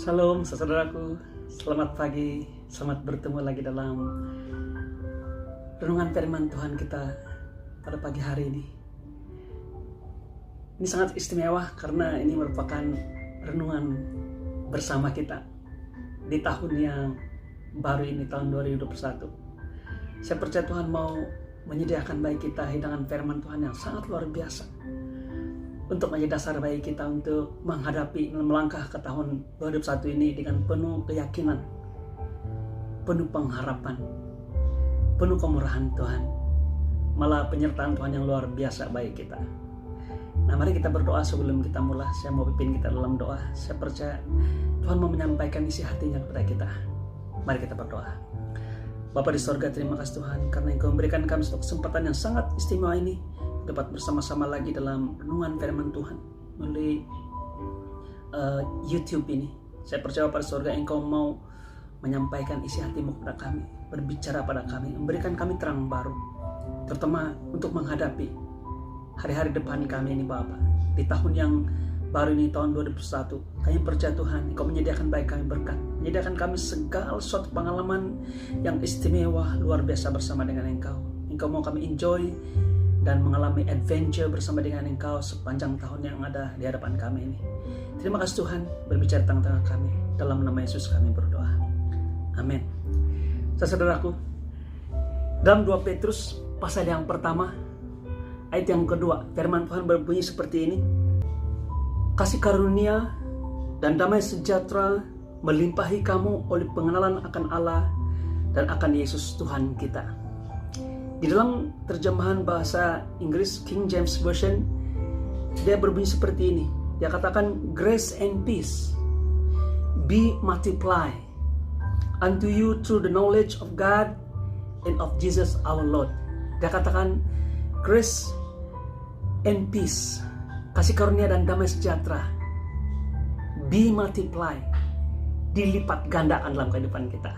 Shalom saudaraku, selamat pagi, selamat bertemu lagi dalam renungan firman Tuhan kita pada pagi hari ini. Ini sangat istimewa karena ini merupakan renungan bersama kita di tahun yang baru ini, tahun 2021. Saya percaya Tuhan mau menyediakan bagi kita hidangan firman Tuhan yang sangat luar biasa untuk menjadi dasar bagi kita untuk menghadapi dan melangkah ke tahun 2021 ini dengan penuh keyakinan, penuh pengharapan, penuh kemurahan Tuhan, malah penyertaan Tuhan yang luar biasa bagi kita. Nah, mari kita berdoa sebelum kita mulai. Saya mau pimpin kita dalam doa. Saya percaya Tuhan mau menyampaikan isi hatinya kepada kita. Mari kita berdoa. Bapa di sorga, terima kasih Tuhan karena Engkau memberikan kami satu kesempatan yang sangat istimewa ini dapat bersama-sama lagi dalam renungan firman Tuhan melalui YouTube ini. Saya percaya pada surga Engkau mau menyampaikan isi hatimu kepada kami, berbicara pada kami, memberikan kami terang baru, terutama untuk menghadapi hari-hari depan kami ini Bapa. Di tahun yang baru ini, tahun 2021, kami percaya Tuhan Engkau menyediakan bagi kami berkat, menyediakan kami segala suatu pengalaman yang istimewa, luar biasa bersama dengan Engkau. Engkau mau kami enjoy dan mengalami adventure bersama dengan Engkau sepanjang tahun yang ada di hadapan kami ini. Terima kasih Tuhan, berbicara tengah-tengah kami. Dalam nama Yesus kami berdoa. Amin. Saudaraku, dalam 2 Petrus pasal yang pertama, ayat yang kedua, firman Tuhan berbunyi seperti ini. Kasih karunia dan damai sejahtera melimpahi kamu oleh pengenalan akan Allah dan akan Yesus Tuhan kita. Di dalam terjemahan bahasa Inggris King James Version, dia berbunyi seperti ini. Dia katakan, grace and peace be multiplied unto you through the knowledge of God and of Jesus our Lord. Dia katakan, grace and peace, kasih karunia dan damai sejahtera, be multiplied, dilipat gandakan dalam kehidupan kita.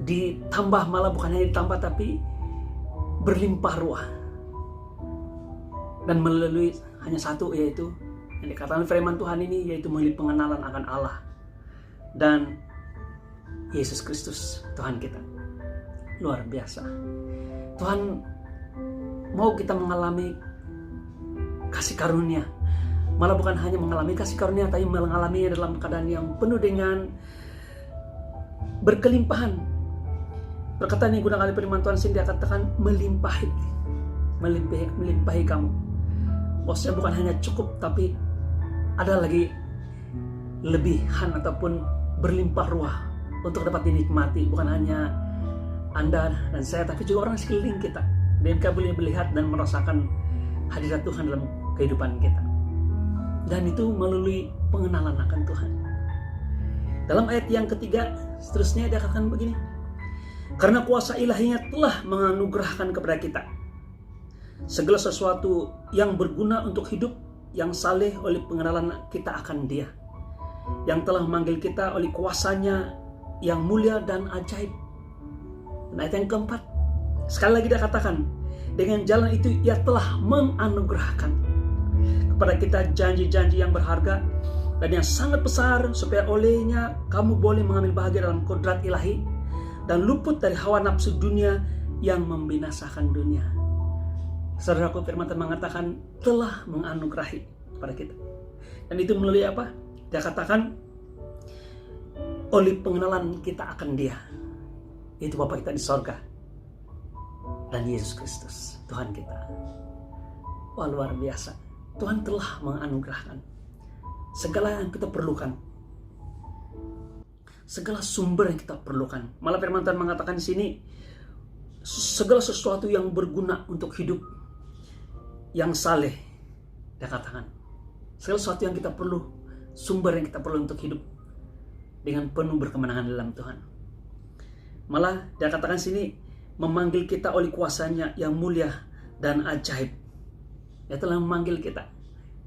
Ditambah, malah bukan hanya ditambah tapi berlimpah ruah, dan melalui hanya satu, yaitu yang dikatakan firman Tuhan ini, yaitu melalui pengenalan akan Allah dan Yesus Kristus Tuhan kita. Luar biasa. Tuhan mau kita mengalami kasih karunia, malah bukan hanya mengalami kasih karunia, tapi mengalaminya dalam keadaan yang penuh dengan berkelimpahan. Perkataan yang digunakan oleh firman Tuhan sini, dia katakan melimpahi kamu. Maksudnya bukan hanya cukup, tapi ada lagi lebihan ataupun berlimpah ruah untuk dapat dinikmati. Bukan hanya Anda dan saya, tapi juga orang sekeliling kita. Dan kita boleh melihat dan merasakan hadirat Tuhan dalam kehidupan kita. Dan itu melalui pengenalan akan Tuhan. Dalam ayat yang ketiga, seterusnya dia katakan begini. Karena kuasa ilahinya telah menganugerahkan kepada kita segala sesuatu yang berguna untuk hidup yang saleh oleh pengenalan kita akan Dia, yang telah memanggil kita oleh kuasanya yang mulia dan ajaib. Dan ayat yang keempat, sekali lagi dia katakan, dengan jalan itu Ia telah menganugerahkan kepada kita janji-janji yang berharga dan yang sangat besar, supaya olehnya kamu boleh mengambil bahagia dalam kodrat ilahi dan luput dari hawa nafsu dunia yang membinasakan dunia. Saudaraku, firman Tuhan mengatakan telah menganugerahi kepada kita. Dan itu melalui apa? Dia katakan oleh pengenalan kita akan Dia, itu Bapa kita di sorga dan Yesus Kristus Tuhan kita. Wah, luar biasa. Tuhan telah menganugerahkan segala yang kita perlukan, segala sumber yang kita perlukan. Malah firman Tuhan mengatakan di sini, segala sesuatu yang berguna untuk hidup yang saleh. Dia katakan segala sesuatu yang kita perlu, sumber yang kita perlu untuk hidup dengan penuh berkemenangan dalam Tuhan. Malah dia katakan di sini, memanggil kita oleh kuasanya yang mulia dan ajaib. Dia telah memanggil kita,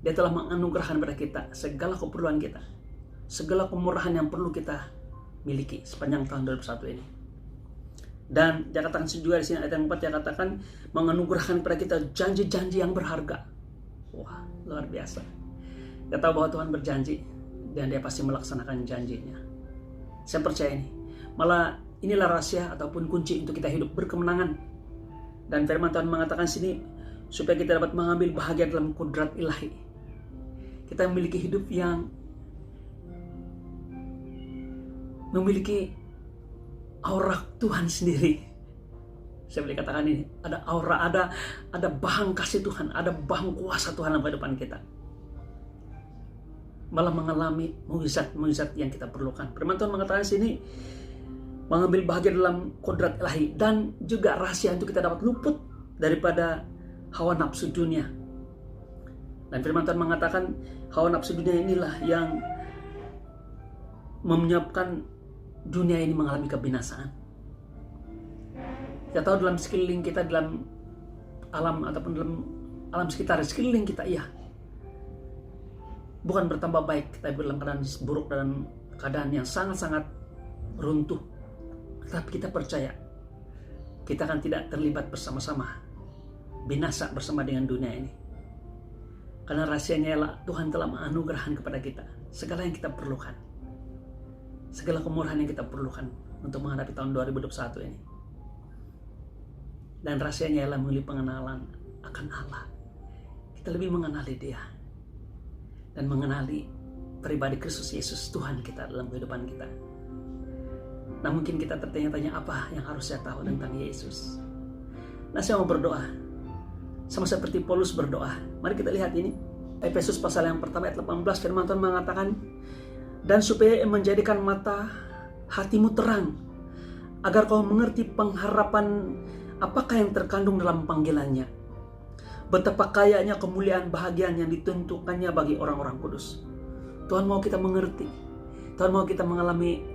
Dia telah menganugerahkan kepada kita segala keperluan kita, segala kemurahan yang perlu kita miliki sepanjang tahun 2021 ini. Dan dia katakan juga di sini ayat yang 4, dia katakan menganugerahkan kepada kita janji-janji yang berharga. Wah, luar biasa. Kita tahu bahwa Tuhan berjanji dan Dia pasti melaksanakan janjinya. Saya percaya ini. Malah inilah rahasia ataupun kunci untuk kita hidup berkemenangan. Dan firman Tuhan mengatakan sini, supaya kita dapat mengambil bahagia dalam kodrat ilahi. Kita memiliki hidup yang memiliki aura Tuhan sendiri. Saya boleh katakan ini, ada aura, ada bahang kasih Tuhan, ada bahang kuasa Tuhan dalam kehidupan kita. Malah mengalami mukjizat-mukjizat yang kita perlukan. Firman Tuhan mengatakan sini, mengambil bahagia dalam kodrat ilahi, dan juga rahasia untuk kita dapat luput daripada hawa nafsu dunia. Dan firman Tuhan mengatakan hawa nafsu dunia inilah yang menyebabkan dunia ini mengalami kebinasaan. Kita tahu dalam sekeliling kita, dalam alam ataupun dalam alam sekitar sekeliling kita, iya, bukan bertambah baik, tapi dalam keadaan buruk, dalam keadaan yang sangat-sangat runtuh. Tetapi kita percaya kita akan tidak terlibat bersama-sama binasa bersama dengan dunia ini. Karena rahasianya ialah Tuhan telah menganugerahkan kepada kita segala yang kita perlukan, segala kemurahan yang kita perlukan untuk menghadapi tahun 2021 ini. Dan rahasianya ialah melalui pengenalan akan Allah. Kita lebih mengenali Dia dan mengenali pribadi Kristus Yesus Tuhan kita dalam kehidupan kita. Nah, mungkin kita tertanya-tanya, apa yang harus saya tahu tentang Yesus? Nah, saya mau berdoa sama seperti Paulus berdoa. Mari kita lihat ini, Efesus pasal yang pertama ayat 18, firman Tuhan mengatakan, dan supaya menjadikan mata hatimu terang, agar kau mengerti pengharapan apakah yang terkandung dalam panggilannya, betapa kayanya kemuliaan bahagian yang ditentukannya bagi orang-orang kudus. Tuhan mau kita mengerti, Tuhan mau kita mengalami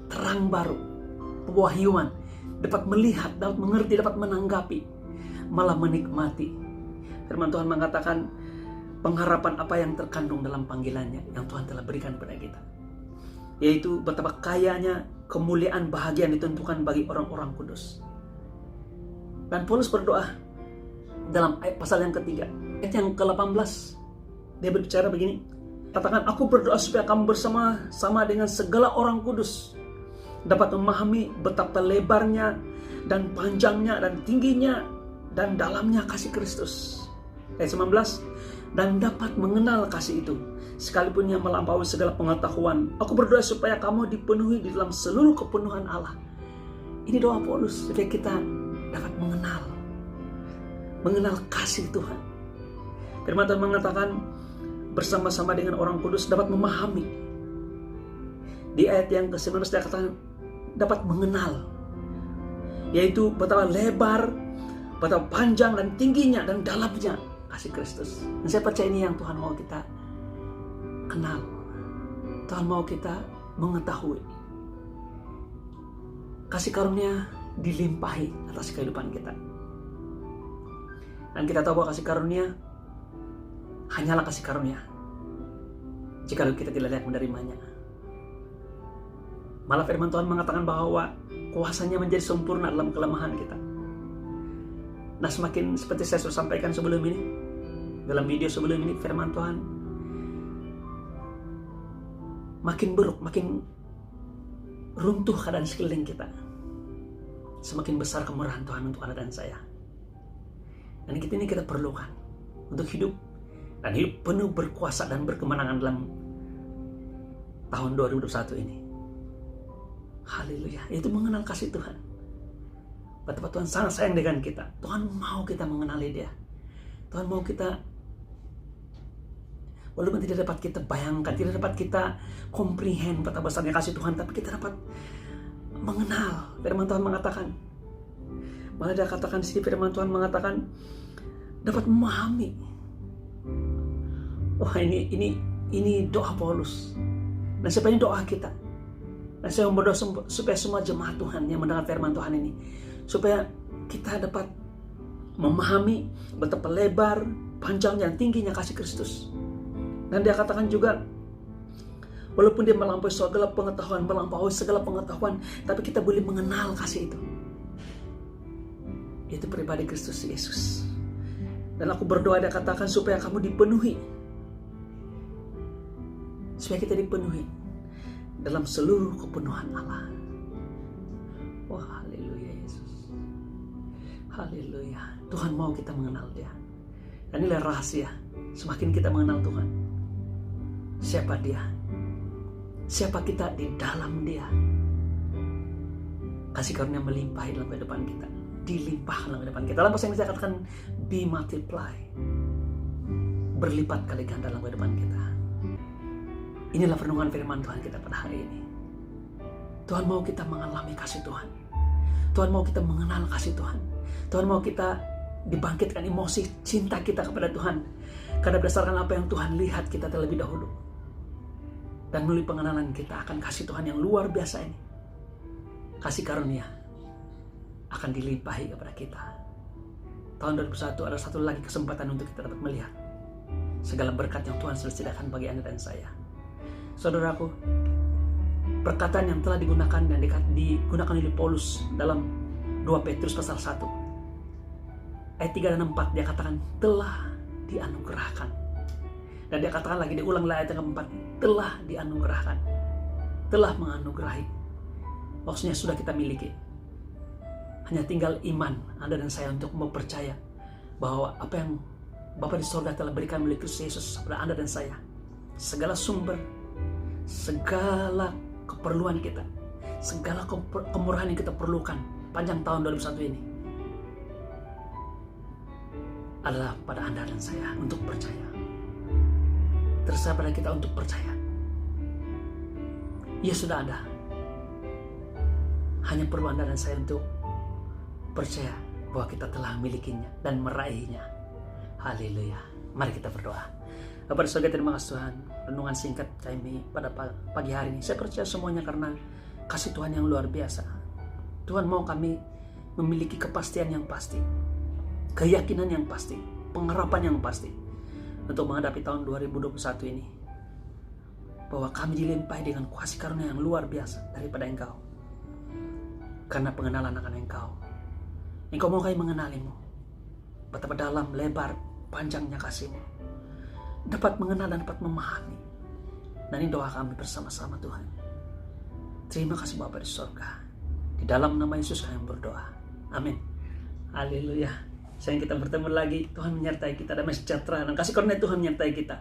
terang baru, pewahyuan, dapat melihat, dapat mengerti, dapat menanggapi, malah menikmati. Firman Tuhan mengatakan pengharapan apa yang terkandung dalam panggilannya yang Tuhan telah berikan kepada kita, yaitu betapa kayanya kemuliaan bahagia yang ditentukan bagi orang-orang kudus. Dan Paulus berdoa dalam pasal yang ketiga, ayat yang ke-18, dia berbicara begini, katakan, aku berdoa supaya kamu bersama-sama dengan segala orang kudus dapat memahami betapa lebarnya dan panjangnya dan tingginya dan dalamnya kasih Kristus. Ayat 19, dan dapat mengenal kasih itu sekalipun yang melampaui segala pengetahuan. Aku berdoa supaya kamu dipenuhi di dalam seluruh kepenuhan Allah. Ini doa Paulus, supaya kita dapat mengenal kasih Tuhan. Firman Tuhan mengatakan bersama-sama dengan orang kudus dapat memahami. Di ayat yang ke-19 dia katakan dapat mengenal, yaitu betapa lebar, betapa panjang dan tingginya dan dalamnya kasih Kristus. Dan saya percaya ini yang Tuhan mau kita kenal, Tuhan mau kita mengetahui. Kasih karunia dilimpahi atas kehidupan kita. Dan kita tahu bahwa kasih karunia hanyalah kasih karunia jika kita tidak layak menerimanya. Malah firman Tuhan mengatakan bahwa kuasanya menjadi sempurna dalam kelemahan kita. Nah, semakin seperti saya sudah sampaikan sebelum ini, dalam video sebelum ini, firman Tuhan makin buruk, makin runtuh keadaan sekeliling kita, semakin besar kemurahan Tuhan untuk Anda dan saya. Dan ini kita perlukan untuk hidup, dan hidup penuh berkuasa dan berkemenangan dalam tahun 2021 ini. Haleluya, itu mengenal kasih Tuhan. Betapa Tuhan sangat sayang dengan kita. Tuhan mau kita mengenali Dia. Tuhan mau kita, walaupun tidak dapat kita bayangkan, tidak dapat kita comprehend betapa besarnya kasih Tuhan, tapi kita dapat mengenal. Firman Tuhan mengatakan, malah dia katakan di sini, firman Tuhan mengatakan dapat memahami. Wah, ini doa Paulus. Dan sebenarnya doa kita. Dan saya berdoa supaya semua jemaat Tuhan yang mendengar firman Tuhan ini, supaya kita dapat memahami betapa lebar, panjang, dan tingginya kasih Kristus. Dan dia katakan juga, walaupun dia melampaui segala pengetahuan, tapi kita boleh mengenal kasih itu. Itu pribadi Kristus Yesus. Dan aku berdoa, dia katakan supaya kamu dipenuhi supaya kita dipenuhi dalam seluruh kepenuhan Allah. Wah, haleluya Yesus. Haleluya. Tuhan mau kita mengenal Dia. Dan inilah rahasia. Semakin kita mengenal Tuhan, siapa Dia, siapa kita di dalam Dia, kasih karunia melimpahi dalam kehidupan kita, dilimpahkan dalam kehidupan kita. Dalam bahasa Inggris katakan be multiply, berlipat kali ganda dalam kehidupan kita. Inilah renungan firman Tuhan kita pada hari ini. Tuhan mau kita mengalami kasih Tuhan. Tuhan mau kita mengenal kasih Tuhan. Tuhan mau kita dibangkitkan emosi cinta kita kepada Tuhan. Karena berdasarkan apa yang Tuhan lihat kita terlebih dahulu. Dan melalui pengenalan kita akan kasih Tuhan yang luar biasa ini. Kasih karunia akan dilimpahi kepada kita. Tahun 2021 ada satu lagi kesempatan untuk kita dapat melihat segala berkat yang Tuhan sudah sediakan bagi Anda dan saya. Saudaraku, perkataan yang telah digunakan dan digunakan oleh Paulus dalam 2 Petrus pasal 1 ayat 3 dan 4, dia katakan telah dianugerahkan. Dan dia katakan lagi, diulang ayat yang keempat, telah dianugerahkan, telah menganugerahi. Maksudnya sudah kita miliki. Hanya tinggal iman Anda dan saya untuk mau percaya bahwa apa yang Bapa di sorga telah berikan melalui Kristus Yesus kepada Anda dan saya, segala sumber, segala keperluan kita, segala kemurahan yang kita perlukan panjang tahun 2021 ini adalah pada Anda dan saya untuk percaya. Terserah pada kita untuk percaya. Ia sudah ada. Hanya perlu Anda dan saya untuk percaya bahwa kita telah memilikinya dan meraihnya. Haleluya. Mari kita berdoa. Bapak di surga, terima kasih Tuhan. Renungan singkat kami pada pagi hari ini. Saya percaya semuanya karena kasih Tuhan yang luar biasa. Tuhan mau kami memiliki kepastian yang pasti, keyakinan yang pasti, pengharapan yang pasti untuk menghadapi tahun 2021 ini. Bahwa kami dilimpahi dengan kasih karunia yang luar biasa daripada Engkau. Karena pengenalan akan Engkau. Engkau mau kami mengenalimu. Betapa dalam, lebar, panjangnya kasih-Mu. Dapat mengenal dan dapat memahami. Dan ini doa kami bersama-sama Tuhan. Terima kasih Bapa di surga. Di dalam nama Yesus kami berdoa. Amin. Haleluya. Sayang kita bertemu lagi. Tuhan menyertai kita. Damai sejahtera dan kasih karunia Tuhan menyertai kita.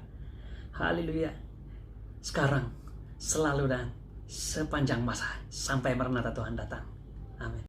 Haleluya. Sekarang, selalu dan sepanjang masa. Sampai Maranatha Tuhan datang. Amin.